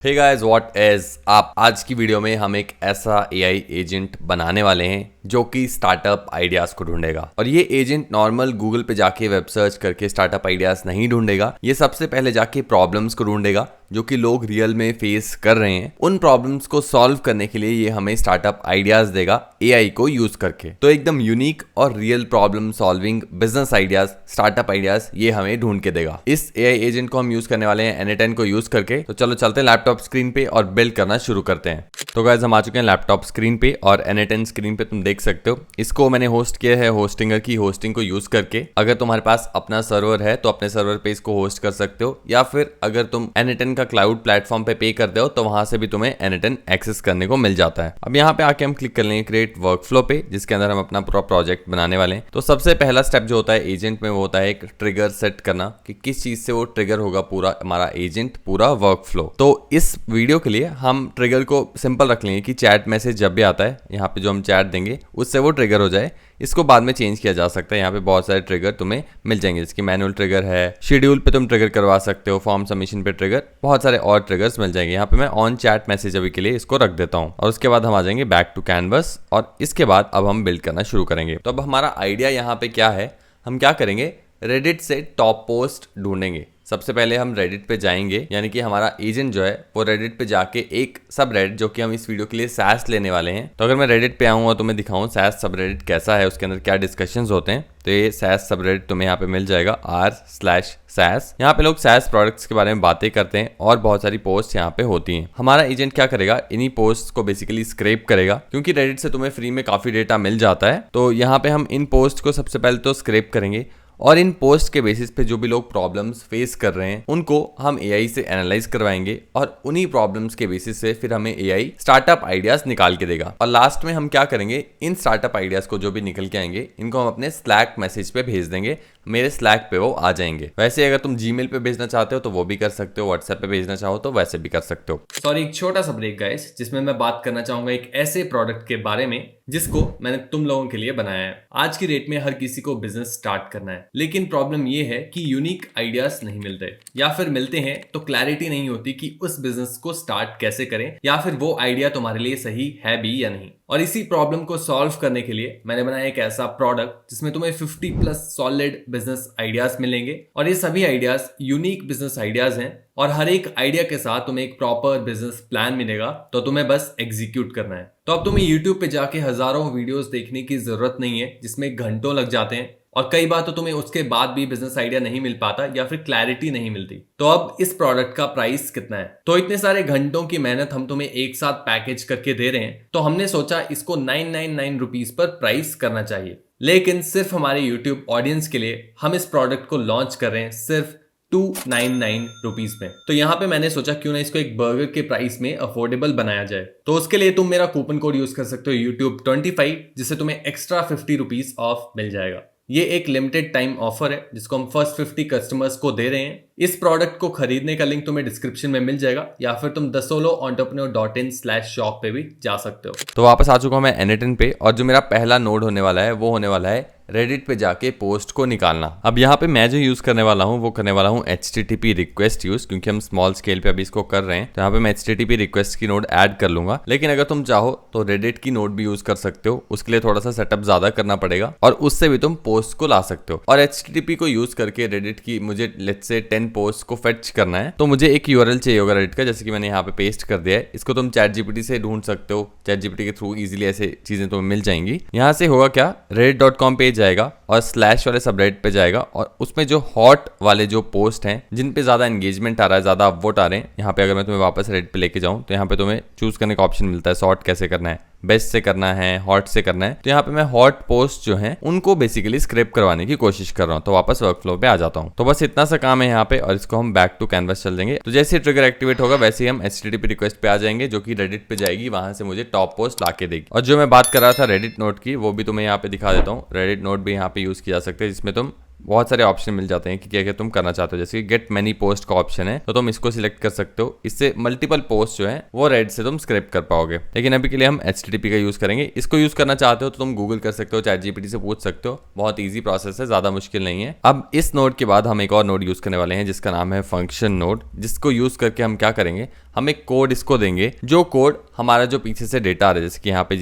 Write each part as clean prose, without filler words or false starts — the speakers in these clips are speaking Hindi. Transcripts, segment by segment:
हे गाइस व्हाट इज आप आज की वीडियो में हम एक ऐसा एआई एजेंट बनाने वाले हैं जो कि स्टार्टअप आइडियाज को ढूंढेगा। और ये एजेंट नॉर्मल गूगल पे जाके वेब सर्च करके स्टार्टअप आइडियाज नहीं ढूंढेगा। ये सबसे पहले जाके प्रॉब्लम्स को ढूंढेगा जो कि लोग रियल में फेस कर रहे हैं। उन प्रॉब्लम्स को सॉल्व करने के लिए ये हमें स्टार्टअप आइडियाज देगा एआई को यूज करके। तो एकदम यूनिक और real problem solving business ideas, startup ideas ये हमें ढूंढ के देगा। इस एआई एजेंट को हम यूज करने वाले हैं n8n को यूज करके। तो चलो चलते हैं लैपटॉप स्क्रीन पे और बिल्ड करना शुरू करते हैं। तो गाइस हम आ चुके हैं लैपटॉप स्क्रीन पे और n8n स्क्रीन पे तुम देख सकते हो। इसको मैंने होस्ट किया है होस्टिंगर की होस्टिंग को यूज करके। अगर तुम्हारे पास अपना सर्वर है तो अपने सर्वर पे इसको होस्ट कर सकते हो, या फिर अगर तुम n8n का क्लाउड प्लेटफॉर्म पे पे कर दो तो वहां से भी तुम्हें n8n एक्सेस करने को मिल जाता है। अब यहाँ पे आके हम क्लिक कर लेंगे क्रिएट वर्कफ्लो पे, जिसके अंदर हम अपना पूरा प्रोजेक्ट बनाने वाले हैं। तो सबसे पहला स्टेप जो होता है एजेंट में वो होता है एक ट्रिगर सेट करना कि किस चीज से वो ट्रिगर होगा पूरा हमारा एजेंट, पूरा वर्कफ्लो। तो इस वीडियो के लिए हम ट्रिगर को सिंपल रख लेंगे कि चैट मैसेज जब भी आता है यहाँ पे जो हम चैट देंगे उससे वो ट्रिगर हो जाए। इसको बाद में चेंज किया जा सकता है। यहाँ पे बहुत सारे ट्रिगर तुम्हें मिल जाएंगे, जिसकी मैनुअल ट्रिगर है, शेड्यूल पे तुम ट्रिगर करवा सकते हो, फॉर्म सबमिशन पे ट्रिगर, बहुत सारे और ट्रिगर्स मिल जाएंगे। यहाँ पे मैं ऑन चैट मैसेज अभी के लिए इसको रख देता हूँ और उसके बाद हम आ जाएंगे बैक टू कैनवस और इसके बाद अब हम बिल्ड करना शुरू करेंगे। तो अब हमारा आइडिया यहाँ पे क्या है, हम क्या करेंगे, रेडिट से टॉप पोस्ट ढूंढेंगे। सबसे पहले हम रेडिट पे जाएंगे, यानी कि हमारा एजेंट जो है वो रेडिट पे जाके एक सब रेडिट जो कि हम इस वीडियो के लिए सैस लेने वाले हैं। तो अगर मैं रेडिट पे आऊँ और तुम्हें दिखाऊं सैस सब रेडिट कैसा है, उसके अंदर क्या डिस्कशंस होते हैं, तो ये सैस सब रेडिट तुम्हें यहाँ पे मिल जाएगा r/सैस। यहाँ पे लोग सैस प्रोडक्ट्स के बारे में बातें करते हैं और बहुत सारी पोस्ट यहाँ पे होती हैं। हमारा एजेंट क्या करेगा, इन्हीं पोस्ट को बेसिकली स्क्रैप करेगा, क्योंकि रेडिट से तुम्हें फ्री में काफी डेटा मिल जाता है। तो यहाँ पे हम इन पोस्ट को सबसे पहले तो स्क्रैप करेंगे और इन पोस्ट के बेसिस पे जो भी लोग प्रॉब्लम्स फेस कर रहे हैं उनको हम एआई से एनालाइज करवाएंगे और उन्हीं प्रॉब्लम्स के बेसिस से फिर हमें एआई स्टार्टअप आइडियाज निकाल के देगा। और लास्ट में हम क्या करेंगे, इन स्टार्टअप आइडियाज को जो भी निकल के आएंगे इनको हम अपने स्लैक मैसेज पे भेज देंगे, मेरे स्लैक पे वो आ जाएंगे। वैसे अगर तुम जीमेल पे भेजना चाहते हो तो वो भी कर सकते हो, व्हाट्सएप पे भेजना चाहो तो वैसे भी कर सकते हो। सॉरी, एक छोटा सा ब्रेक गाइस, जिसमें मैं बात करना चाहूंगा एक ऐसे प्रोडक्ट के बारे में जिसको मैंने तुम लोगों के लिए बनाया है। आज की डेट में हर किसी को बिजनेस स्टार्ट करना है, लेकिन प्रॉब्लम ये है कि यूनिक आइडियाज नहीं मिलते, या फिर मिलते हैं तो क्लैरिटी नहीं होती कि उस बिजनेस को स्टार्ट कैसे करें, या फिर वो आइडिया तुम्हारे लिए सही है भी या नहीं। और इसी प्रॉब्लम को सॉल्व करने के लिए मैंने बनाया एक ऐसा प्रोडक्ट जिसमें तुम्हें 50+ सॉलिड बिजनेस आइडियाज मिलेंगे। और ये सभी आइडियाज यूनिक बिजनेस आइडियाज हैं और हर एक आइडिया के साथ तुम्हें एक प्रॉपर बिजनेस प्लान मिलेगा, तो तुम्हें बस एग्जीक्यूट करना है। तो अब तुम्हें YouTube पे जाके हजारों वीडियोस देखने की जरूरत नहीं है जिसमें घंटों लग जाते हैं, और कई बार तो तुम्हें उसके बाद भी बिजनेस आइडिया नहीं मिल पाता या फिर क्लैरिटी नहीं मिलती। तो अब इस प्रोडक्ट का प्राइस कितना है, तो इतने सारे घंटों की मेहनत हम तुम्हें एक साथ पैकेज करके दे रहे हैं, तो हमने सोचा इसको 999 रुपीज पर प्राइस करना चाहिए। लेकिन सिर्फ हमारे YouTube ऑडियंस के लिए हम इस प्रोडक्ट को लॉन्च कर रहे हैं सिर्फ 299 रुपीज में। तो यहाँ पे मैंने सोचा क्यों ना इसको एक बर्गर के प्राइस में अफोर्डेबल बनाया जाए। तो उसके लिए तुम मेरा कूपन कोड यूज कर सकते हो YouTube 25, जिससे तुम्हें एक्स्ट्रा 50 रुपीज ऑफ मिल जाएगा। ये एक लिमिटेड टाइम ऑफर है जिसको हम फर्स्ट 50 कस्टमर्स को दे रहे हैं। इस प्रोडक्ट को खरीदने का लिंक तुम्हें डिस्क्रिप्शन में मिल जाएगा, या फिर तुम thesoloentrepreneur.in/shop पे भी जा सकते हो। तो वापस आ चुका हूं मैं n8n पे और जो मेरा पहला नोड होने वाला है वो होने वाला है रेडिट पे जाके पोस्ट को निकालना। अब यहाँ पे मैं जो यूज करने वाला हूँ वो करने वाला हूँ HTTP रिक्वेस्ट यूज, क्योंकि हम स्मॉल स्केल पे अभी इसको कर रहे हैं। तो यहाँ पे मैं HTTP रिक्वेस्ट की नोड ऐड कर लूंगा, लेकिन अगर तुम चाहो तो रेडिट की नोड भी यूज कर सकते हो। उसके लिए थोड़ा सा सेटअप ज्यादा करना पड़ेगा और उससे भी तुम पोस्ट को ला सकते हो। और HTTP को यूज करके रेडिट की मुझे लेट्स से 10 पोस्ट को फेच करना है, तो मुझे एक URL चाहिए होगा रेडिट का, जैसे कि मैंने यहाँ पे पेस्ट कर दिया है। इसको तुम ChatGPT से ढूंढ सकते हो, ChatGPT के थ्रू इजीली ऐसे चीजें तुम्हें मिल जाएंगी। यहाँ से होगा क्या, reddit.com पे जाएगा और स्लैश वाले सबरेडिट पे जाएगा और उसमें जो हॉट वाले जो पोस्ट हैं जिन पे ज्यादा एंगेजमेंट आ रहा है, ज्यादा अपवोट आ रहे हैं, यहाँ पे अगर मैं तुम्हें वापस रेडिट पे लेके जाऊँ तो यहाँ पे तुम्हें चूज करने का ऑप्शन मिलता है, सॉर्ट कैसे करना है, बेस्ट से करना है, हॉट से करना है। तो यहाँ पे मैं हॉट पोस्ट जो हैं उनको बेसिकली स्क्रैप करवाने की कोशिश कर रहा हूँ। तो वापस वर्कफ्लो पे आ जाता हूँ। तो बस इतना सा काम है यहाँ पे और इसको हम बैक टू कैनवस चल देंगे। तो जैसे ट्रिगर एक्टिवेट होगा वैसे ही हम HTTP रिक्वेस्ट पे आ जाएंगे, जो कि रेडिट पे जाएगी, वहां से मुझे टॉप पोस्ट ला के देगी। और जो मैं बात कर रहा था रेडिट नोट की, वो भी तुम्हें यहाँ पे दिखा देता हूँ। रेडिट नोट भी यहाँ पे यूज किया जा सकता है, जिसमें तुम बहुत सारे ऑप्शन मिल जाते हैं कि क्या क्या तुम करना चाहते हो। जैसे गेट मैनी पोस्ट का ऑप्शन है, तो तुम इसको सिलेक्ट कर सकते हो। इससे मल्टीपल पोस्ट जो है वो रेड से तुम स्क्रिप्ट कर पाओगे। लेकिन अभी के लिए हम HTTP का यूज करेंगे। इसको यूज करना चाहते हो तो तुम गूगल कर सकते हो, ChatGPT से पूछ सकते हो। बहुत ईजी प्रोसेस है, ज्यादा मुश्किल नहीं है। अब इस नोड के बाद हम एक और नोड यूज करने वाले हैं जिसका नाम है फंक्शन नोड, जिसको यूज करके हम क्या करेंगे, हम एक कोड इसको देंगे, जो कोड हमारा जो पीछे से डेटा आ रहा है, जैसे कि यहाँ पे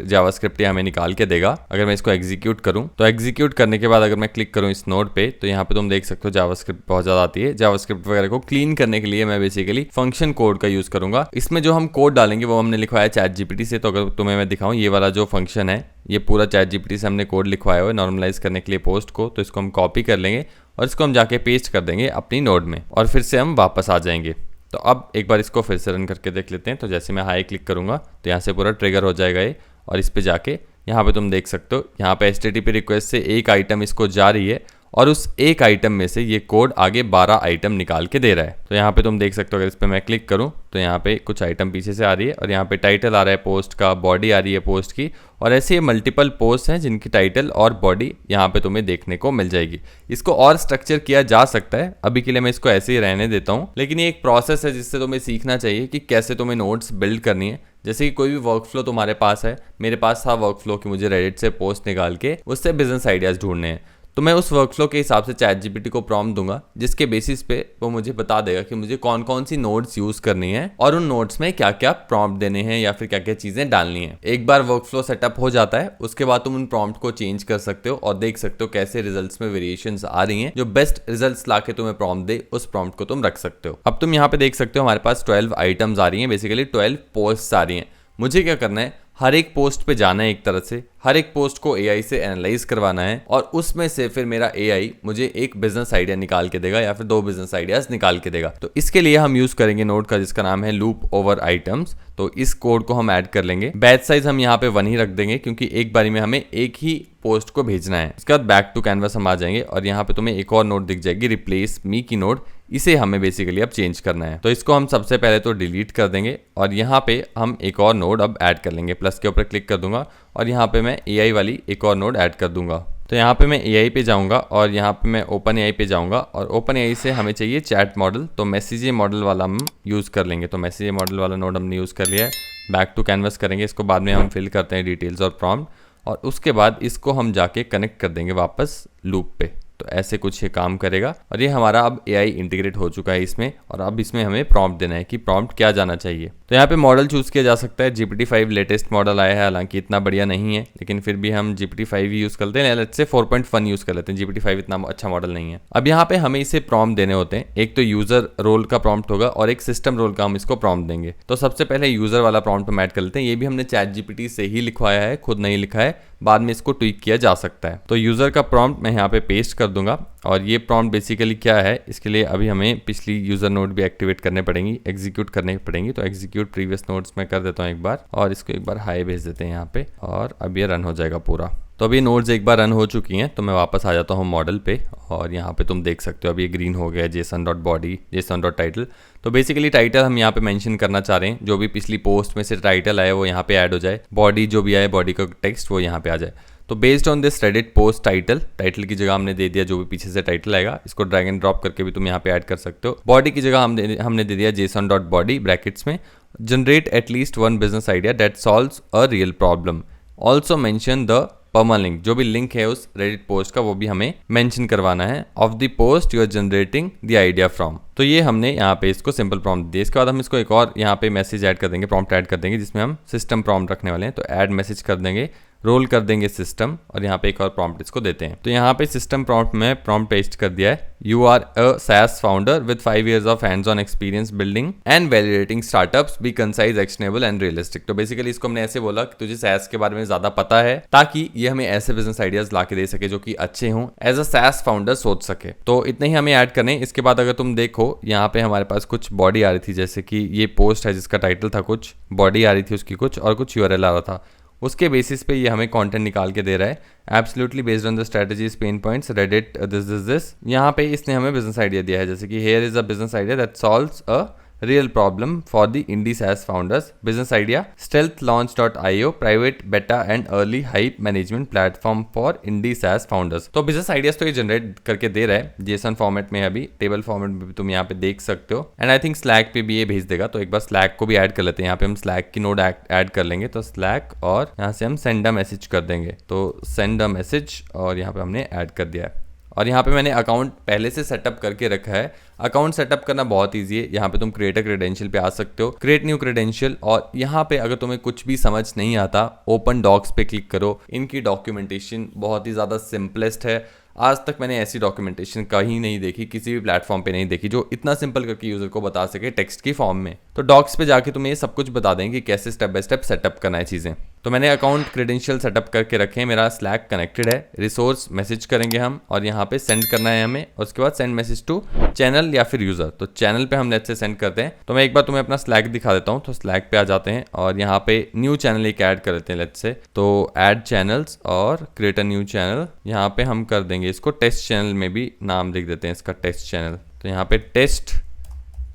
जावास्क्रिप्ट हमें निकाल के देगा। अगर मैं इसको एग्जीक्यूट करूँ तो एग्जीक्यूट करने के बाद अगर मैं क्लिक करूँ इस नोड पे, तो यहाँ पे तुम देख सकते हो जावास्क्रिप्ट बहुत ज्यादा आती है। जावास्क्रिप्ट वगैरह को क्लीन करने के लिए मैं बेसिकली फंक्शन कोड का यूज करूंगा। इसमें जो हम कोड डालेंगे वो हमने लिखवाया ChatGPT से। तो अगर तुम्हें मैं दिखाऊं, ये वाला जो फंक्शन है ये पूरा ChatGPT से हमने कोड लिखवाया हुआ है नॉर्मलाइज करने के लिए पोस्ट को। तो इसको हम कॉपी कर लेंगे और इसको हम जाके पेस्ट कर देंगे अपनी नोड में, और फिर से हम वापस आ जाएंगे। तो अब एक बार इसको फिर से रन करके देख लेते हैं। तो जैसे मैं हाई क्लिक करूंगा तो यहाँ से पूरा ट्रिगर हो जाएगा ये, और इस पे जाके यहाँ पे तुम देख सकते हो, यहाँ पे HTTP रिक्वेस्ट से एक आइटम इसको जा रही है, और उस एक आइटम में से ये कोड आगे 12 आइटम निकाल के दे रहा है। तो यहाँ पे तुम देख सकते हो, अगर इस पे मैं क्लिक करूँ तो यहाँ पे कुछ आइटम पीछे से आ रही है, और यहाँ पे टाइटल आ रहा है पोस्ट का, बॉडी आ रही है पोस्ट की, और ऐसे ये मल्टीपल पोस्ट हैं जिनकी टाइटल और बॉडी यहाँ पे तुम्हें देखने को मिल जाएगी। इसको और स्ट्रक्चर किया जा सकता है, अभी के लिए मैं इसको ऐसे ही रहने देता हूँ। लेकिन ये एक प्रोसेस है जिससे तुम्हें सीखना चाहिए कि कैसे तुम्हें नोट्स बिल्ड करनी है। जैसे कि कोई भी वर्कफ्लो तुम्हारे पास है, मेरे पास था वर्कफ्लो कि मुझे रेडिट से पोस्ट निकाल के उससे बिजनेस आइडियाज ढूंढने हैं। तो मैं उस वर्कफ्लो के हिसाब से ChatGPT को प्रॉम्प्ट दूंगा, जिसके बेसिस पे वो मुझे बता देगा कि मुझे कौन कौन सी नोट्स यूज करनी है और उन नोट्स में क्या क्या प्रॉम्प्ट देने हैं या फिर क्या क्या चीजें डालनी है। एक बार वर्कफ्लो सेटअप हो जाता है, उसके बाद तुम उन प्रॉम्प्ट को चेंज कर सकते हो और देख सकते हो कैसे रिजल्ट्स में वेरिएशंस आ रही हैं। जो बेस्ट रिजल्ट्स लाके तुम्हें प्रॉम्प्ट दे, उस प्रॉम्प्ट को तुम रख सकते हो। अब तुम यहाँ पे देख सकते हो हमारे पास 12 आइटम्स आ रही हैं, बेसिकली 12 पोस्ट आ रही हैं। मुझे क्या करना है, हर एक पोस्ट पे जाना है, एक तरह से हर एक पोस्ट को AI से एनालाइज करवाना है, और उसमें से फिर मेरा AI मुझे एक बिजनेस आइडिया निकाल के देगा या फिर 2 बिजनेस आइडियाज निकाल के देगा। तो इसके लिए हम यूज करेंगे नोड का जिसका नाम है लूप ओवर आइटम्स। तो इस कोड को हम ऐड कर लेंगे। बैच साइज हम यहाँ पे 1 ही रख देंगे, क्योंकि एक बारी में हमें एक ही पोस्ट को भेजना है। इसके बाद बैक टू कैनवस हम आ जाएंगे, और यहाँ पे तुम्हें एक और नोड दिख जाएगी, रिप्लेस मी की नोड। इसे हमें बेसिकली अब चेंज करना है। तो इसको हम सबसे पहले तो डिलीट कर देंगे, और यहाँ पे हम एक और नोड अब ऐड कर लेंगे। प्लस के ऊपर क्लिक कर दूंगा, और यहाँ पे मैं AI वाली एक और नोड ऐड कर दूंगा। तो यहाँ पे मैं AI पे जाऊँगा, और यहाँ पे मैं OpenAI पे जाऊँगा, और OpenAI से हमें चाहिए चैट मॉडल। तो मैसेज मॉडल वाला हम यूज़ कर लेंगे। तो मैसेज मॉडल वाला नोड हमने यूज़ कर लिया है। बैक टू कैनवस करेंगे, इसको बाद में हम फिल करते हैं डिटेल्स और प्रॉम्प्ट, और उसके बाद इसको हम जाके कनेक्ट कर देंगे वापस लूप पे। तो ऐसे कुछ ये काम करेगा, और ये हमारा अब AI इंटीग्रेट हो चुका है इसमें। और अब इसमें हमें प्रॉम्प्ट देना है कि प्रॉम्प्ट क्या जाना चाहिए। तो यहाँ पे मॉडल चूज किया जा सकता है। GPT-5 लेटेस्ट मॉडल आया है, हालांकि इतना बढ़िया नहीं है, लेकिन फिर भी हम GPT-5 ही यूज करते हैं। लेट्स से 4.1 यूज कर लेते हैं, GPT-5 इतना अच्छा मॉडल नहीं है। अब यहाँ पे हमें इसे प्रॉम्प्ट देने होते हैं। एक तो यूजर रोल का प्रॉम्प्ट होगा, और एक सिस्टम रोल का हम इसको प्रॉम्प्ट देंगे। तो सबसे पहले यूजर वाला प्रॉम्प्ट हम ऐड कर लेते हैं। ये भी हमने ChatGPT से ही लिखवाया है, खुद नहीं लिखा है, बाद में इसको ट्वीक किया जा सकता है। तो यूजर का प्रॉम्प्ट मैं यहाँ पे पेस्ट कर दूंगा, और ये प्रॉम्प्ट बेसिकली क्या है, इसके लिए अभी हमें पिछली यूजर नोड भी एक्टिवेट करने पड़ेंगी, एग्जीक्यूट करने पड़ेंगी। तो एग्जीक्यूट प्रीवियस नोड्स में कर देता हूँ एक बार, और इसको एक बार हाई भेज देते हैं यहाँ पे, और अब ये रन हो जाएगा पूरा। तो अभी नोड्स एक बार रन हो चुकी हैं। तो मैं वापस आ जाता हूँ मॉडल पे, और यहाँ पे तुम देख सकते हो अभी ये ग्रीन हो गया है, JSON.body, JSON.title। तो बेसिकली टाइटल हम यहाँ पे मेंशन करना चाह रहे हैं, जो भी पिछली पोस्ट में से टाइटल आया वो यहाँ पे ऐड हो जाए, बॉडी जो भी आए, बॉडी का टेक्स्ट वो यहाँ पे आ जाए। तो based on this Reddit post title की जगह हमने दे दिया जो भी पीछे से टाइटल आएगा, इसको ड्रैग एंड ड्रॉप करके भी तुम यहाँ पे ऐड कर सकते हो। बॉडी की जगह हमने दे दिया JSON.body ब्रैकेट्स में, generate at least 1 business idea that solves a real problem. Also mention the permalink, जो भी लिंक है उस रेडिट पोस्ट का वो भी हमें मेंशन करवाना है, of the post you are generating the idea from. तो ये हमने यहाँ पे इसको सिंपल प्रॉम्प्ट दिया। इसके बाद हम इसको एक और यहाँ पे मैसेज ऐड कर देंगे, प्रॉम्प्ट ऐड कर देंगे, जिसमें हम सिस्टम प्रॉम्प्ट रखने वाले हैं। तो ऐड मैसेज कर देंगे, रोल कर देंगे सिस्टम, और यहाँ पे एक और प्रॉम्प्ट इसको देते हैं। तो यहाँ पे सिस्टम प्रॉम्प्ट में प्रॉम्प्ट पेस्ट कर दिया है, you are a SaaS founder with 5 years of hands on experience building and validating startups, be concise, actionable and realistic. तो बेसिकली इसको हमने ऐसे बोला कि तुझे SaaS के बारे में ज्यादा पता है, ताकि ये हमें ऐसे बिजनेस आइडियाज ला के दे सके जो कि अच्छे हों, एज अ SaaS फाउंडर सोच सके। तो इतने ही हमें ऐड करने। इसके बाद अगर तुम देखो यहाँ पे हमारे पास कुछ बॉडी आ रही थी, जैसे कि ये पोस्ट है जिसका टाइटल था, कुछ बॉडी आ रही थी उसकी कुछ, और कुछ URL आ रहा था। उसके बेसिस पे ये हमें कंटेंट निकाल के दे रहा है, absolutely based on the strategies, pen points, Reddit this. यहाँ पे इसने हमें बिजनेस आइडिया दिया है, जैसे कि here is a business idea that solves a real problem for the indie SaaS founders, business idea, stealthlaunch.io, private beta and early hype management platform for indie SaaS founders. तो बिजनेस आइडियाज तो ये जनरेट करके दे रहा है, जेसन फॉर्मेट में, अभी टेबल फॉर्मेट में भी तुम यहाँ पे देख सकते हो, एंड आई थिंक स्लैक पे भी ये भेज देगा। तो एक बार स्लैक को भी ऐड कर लेते हैं, यहाँ पे हम स्लैक की नोड ऐड कर लेंगे, तो स्लैक और यहाँ से हम सेंड अ मैसेज कर देंगे, तो सेंड अ मैसेज और यहाँ पे हमने ऐड कर दिया है। और यहाँ पे मैंने अकाउंट पहले से सेटअप करके रखा है। अकाउंट सेटअप करना बहुत ईजी है, यहाँ पे तुम क्रिएट अ क्रेडेंशियल पे आ सकते हो, क्रिएट न्यू क्रेडेंशियल, और यहाँ पे अगर तुम्हें कुछ भी समझ नहीं आता, ओपन डॉक्स पे क्लिक करो। इनकी डॉक्यूमेंटेशन बहुत ही ज़्यादा सिंपलेस्ट है। आज तक मैंने ऐसी डॉक्यूमेंटेशन कहीं नहीं देखी, किसी भी प्लेटफॉर्म पे नहीं देखी जो इतना सिंपल करके यूजर को बता सके टेक्स्ट की फॉर्म में। तो डॉक्स पे जाके तुम्हें ये सब कुछ बता देंगे कि कैसे स्टेप बाय स्टेप सेटअप करना है चीज़ें। तो मैंने अकाउंट क्रेडेंशियल सेटअप करके रखे हैं, मेरा स्लैक कनेक्टेड है, रिसोर्स मैसेज करेंगे हम और यहाँ पे सेंड करना है हमें, और उसके बाद सेंड मैसेज टू चैनल या फिर यूजर। तो चैनल पे हम लेट्स से सेंड करते हैं। तो मैं एक बार तुम्हें अपना स्लैक दिखा देता हूँ। तो स्लैक पे आ जाते हैं और यहाँ पे न्यू चैनल एक ऐड कर लेते हैं लेट्स से, तो ऐड चैनल्स और क्रिएट अ न्यू चैनल। यहाँ पे हम कर देंगे इसको टेस्ट चैनल में भी नाम लिख देते हैं इसका, टेस्ट चैनल। तो यहाँ पे टेस्ट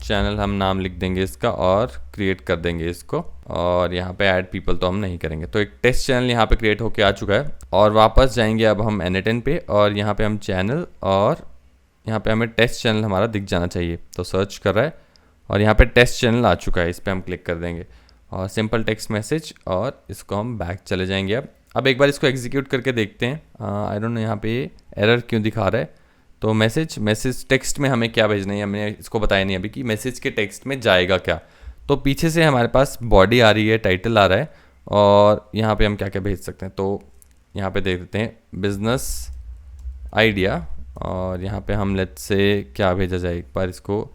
चैनल हम नाम लिख देंगे इसका और क्रिएट कर देंगे इसको, और यहाँ पे ऐड पीपल तो हम नहीं करेंगे। तो एक टेस्ट चैनल यहाँ पे क्रिएट होके आ चुका है, और वापस जाएंगे अब हम N8N पे, और यहाँ पे हम चैनल, और यहाँ पे हमें टेस्ट चैनल हमारा दिख जाना चाहिए। तो सर्च कर रहा है और यहाँ पे टेस्ट चैनल आ चुका है, इस पर हम क्लिक कर देंगे और सिंपल टेक्स्ट मैसेज, और इसको हम बैक चले जाएंगे। अब एक बार इसको एग्जीक्यूट करके देखते हैं। आई डोंट नो यहाँ पे एरर क्यों दिखा रहा है। तो मैसेज टेक्स्ट में हमें क्या भेजना है, हमने इसको बताया नहीं अभी कि मैसेज के टेक्स्ट में जाएगा क्या। तो पीछे से हमारे पास बॉडी आ रही है, टाइटल आ रहा है, और यहाँ पे हम क्या क्या भेज सकते हैं। तो यहाँ पे देख देते हैं बिजनेस आइडिया, और यहाँ पे हम लेट्स से क्या भेजा जाए, एक बार इसको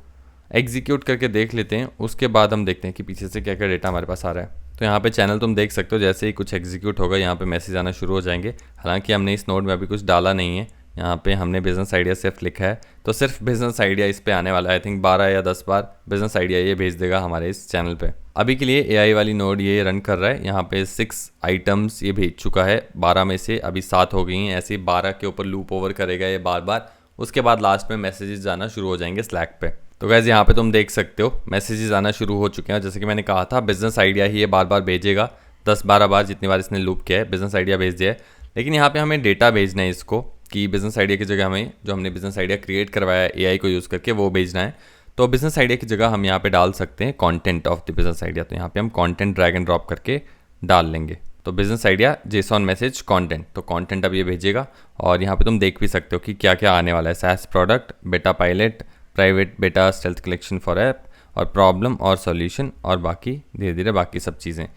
एग्जीक्यूट करके देख लेते हैं। उसके बाद हम देखते हैं कि पीछे से क्या क्या डेटा हमारे पास आ रहा है। तो यहाँ पे चैनल तुम देख सकते हो, जैसे ही कुछ एग्जीक्यूट होगा यहाँ पे मैसेज आना शुरू हो जाएंगे। हालांकि हमने इस नोड में अभी कुछ डाला नहीं है, यहाँ पे हमने बिजनेस आइडिया सिर्फ लिखा है, तो सिर्फ बिजनेस आइडिया इस पे आने वाला है। आई थिंक 12 या 10 बार बिजनेस आइडिया ये भेज देगा हमारे इस चैनल पे। अभी के लिए AI वाली नोड ये रन कर रहा है। यहाँ पे 6 आइटम्स ये भेज चुका है, 12 में से अभी 7 हो गई हैं। ऐसे 12 के ऊपर लूप ओवर करेगा ये बार बार, उसके बाद लास्ट में मैसेजेस आना शुरू हो जाएंगे स्लैक पे। तो गाइस यहाँ पे तुम देख सकते हो मैसेजेस आना शुरू हो चुके हैं। जैसे कि मैंने कहा था बिजनेस आइडिया ही ये बार बार भेजेगा, 10-12 बार जितनी बार इसने लूप किया है बिजनेस आइडिया भेज दिया है। लेकिन यहाँ पे हमें डेटा भेजना है इसको, कि बिजनेस आइडिया की जगह हमें जो हमने बिजनेस आइडिया क्रिएट करवाया है AI को यूज़ करके वो भेजना है। तो बिजनेस आइडिया की जगह हम यहाँ पे डाल सकते हैं content of the business idea. तो यहाँ पे हम कंटेंट ड्रैग एंड ड्रॉप करके डाल लेंगे। तो business idea JSON message content, तो कंटेंट अब ये भेजेगा। और यहाँ पे तुम देख भी सकते हो कि क्या क्या आने वाला है, SaaS प्रोडक्ट, बेटा पायलट, प्राइवेट बेटा स्टेल्थ कलेक्शन फॉर ऐप, और प्रॉब्लम और सॉल्यूशन, और बाकी धीरे धीरे बाकी सब चीज़ें।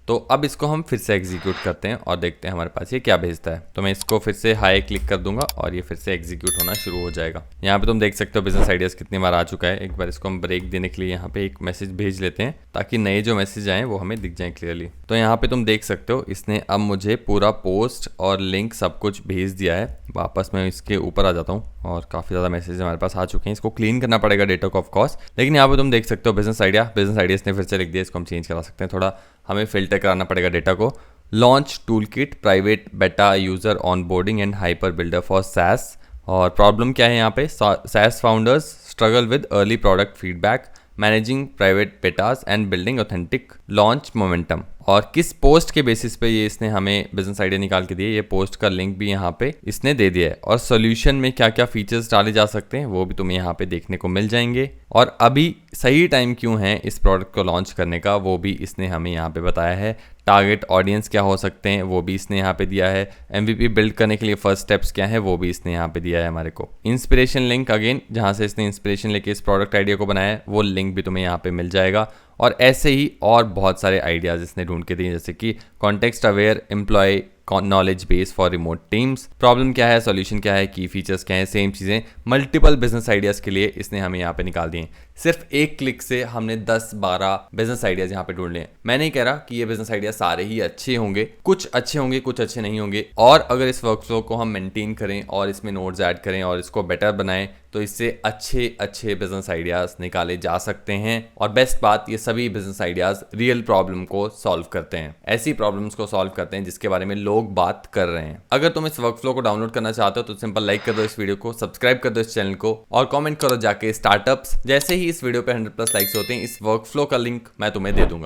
तो अब इसको हम फिर से एग्जीक्यूट करते हैं और देखते हैं हमारे पास ये क्या भेजता है। तो मैं इसको फिर से हाई क्लिक कर दूंगा और ये फिर से एग्जीक्यूट होना शुरू हो जाएगा। यहाँ पे तुम देख सकते हो बिजनेस आइडियाज कितनी बार आ चुका है। एक बार इसको हम ब्रेक देने के लिए यहाँ पे एक मैसेज भेज लेते हैं ताकि नए जो मैसेज आए वो हमें दिख जाए क्लियरली। तो यहाँ पे तुम देख सकते हो इसने अब मुझे पूरा पोस्ट और लिंक सब कुछ भेज दिया है। वापस मैं इसके ऊपर आ जाता हूँ और काफ़ी ज़्यादा मैसेज हमारे पास आ चुके हैं। इसको क्लीन करना पड़ेगा डेटा को ऑफ कोर्स, लेकिन यहाँ पे तुम देख सकते हो बिजनेस आइडिया इसने फिर से लिख दिया। इसको हम चेंज करा सकते हैं, थोड़ा हमें फिल्टर कराना पड़ेगा डेटा को। लॉन्च टूल किट, प्राइवेट बेटा user onboarding and hyper builder for SaaS। और प्रॉब्लम क्या है यहाँ पे, SaaS founders struggle with early product feedback, managing private betas and building authentic launch momentum. और किस पोस्ट के बेसिस पे ये इसने हमें बिजनेस आइडिया निकाल के दिए, ये पोस्ट का लिंक भी यहाँ पे इसने दे दिया है। और सोल्यूशन में क्या क्या फीचर्स डाले जा सकते हैं वो भी तुम्हें यहाँ पे देखने को मिल जाएंगे। और अभी सही टाइम क्यों है इस प्रोडक्ट को लॉन्च करने का वो भी इसने हमें यहाँ पे बताया है। टारगेट ऑडियंस क्या हो सकते हैं वो भी इसने यहाँ पे दिया है। MVP बिल्ड करने के लिए फर्स्ट स्टेप्स क्या है वो भी इसने यहाँ पे दिया है हमारे को। इंस्पिरेशन लिंक अगेन जहाँ से इसने इंस्पिरेशन लेके इस प्रोडक्ट आइडिया को बनाया है वो लिंक भी तुम्हें यहाँ पे मिल जाएगा। और ऐसे ही और बहुत सारे आइडियाज़ इसने ढूंढ के दिए, जैसे कि context aware employ knowledge base for remote teams, problem क्या है, सॉल्यूशन क्या है, की फीचर्स क्या है, सेम चीज़ें मल्टीपल बिजनेस आइडियाज़ के लिए इसने हमें यहाँ पे निकाल दिए। सिर्फ एक क्लिक से हमने 10-12 बिजनेस आइडियाज़ यहाँ पे ढूंढ लिए। मैं नहीं कह रहा कि ये बिजनेस आइडिया सारे ही अच्छे होंगे, कुछ अच्छे होंगे कुछ अच्छे नहीं होंगे। और अगर इस वर्कफ्लो को हम मेंटेन करें और इसमें नोट्स ऐड करें और इसको बेटर बनाएं तो इससे अच्छे अच्छे बिजनेस आइडियाज़ निकाले जा सकते हैं। और बेस्ट बात, ये सभी बिजनेस आइडियाज रियल प्रॉब्लम को सॉल्व करते हैं, ऐसी प्रॉब्लम्स को सॉल्व करते हैं जिसके बारे में लोग बात कर रहे हैं। अगर तुम इस वर्कफ्लो को डाउनलोड करना चाहते हो तो सिंपल लाइक कर दो इस वीडियो को, सब्सक्राइब कर दो इस चैनल को और कमेंट करो जाके स्टार्टअप्स। जैसे ही इस वीडियो पे 100+ लाइक्स होते हैं इस वर्कफ्लो का लिंक मैं तुम्हें दे दूंगा।